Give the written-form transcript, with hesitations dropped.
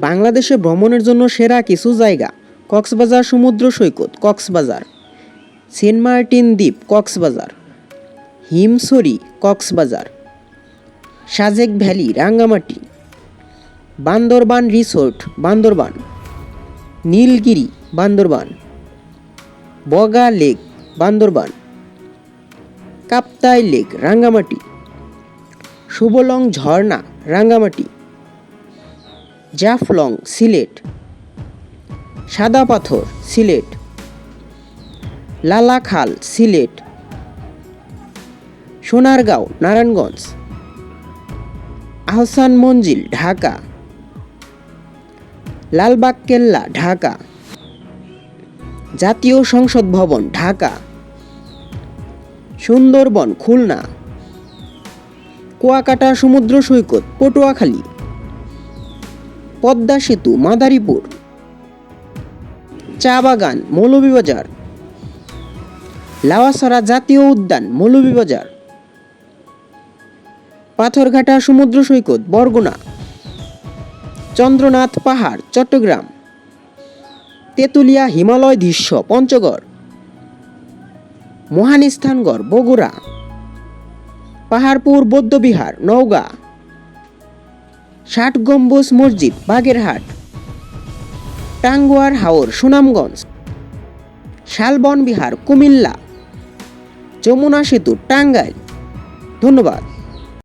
বাংলাদেশে ভ্রমণের জন্য সেরা কিছু জায়গা: কক্সবাজার সমুদ্র সৈকত কক্সবাজার, সেন্ট মার্টিন দ্বীপ কক্সবাজার, হিমছড়ি কক্সবাজার, সাজেক ভ্যালি রাঙ্গামাটি, বান্দরবান রিসোর্ট বান্দরবান, নীলগিরি বান্দরবান, বগা লেক বান্দরবান, কাপ্তাই লেক রাঙ্গামাটি, সুবলং ঝর্ণা রাঙ্গামাটি, জাফলং সিলেট, সাদা পাথর সিলেট, লালাখাল সিলেট, সোনারগাঁও নারায়ণগঞ্জ, আহসান মঞ্জিল ঢাকা, লালবাগ কেল্লা ঢাকা, জাতীয় সংসদ ভবন ঢাকা, সুন্দরবন খুলনা, কুয়াকাটা সমুদ্র সৈকত পটুয়াখালী, পদ্মা সেতু মাদারীপুর, চা বাগান মৌলভীবাজার, লাওয়াছড়া জাতীয় উদ্যান মৌলভীবাজার, পাথরঘাটা সমুদ্র সৈকত বরগুনা, চন্দ্রনাথ পাহাড় চট্টগ্রাম, তেঁতুলিয়া হিমালয় দৃশ্য পঞ্চগড়, মহানিস্থানগড় বগুড়া, পাহাড়পুর বৌদ্ধবিহার নওগাঁ, ষাট গম্বুজ মসজিদ বাগেরহাট, টাঙ্গুয়ার হাওর সুনামগঞ্জ, শালবন বিহার কুমিল্লা, যমুনা সেতু টাঙ্গাইল। ধন্যবাদ।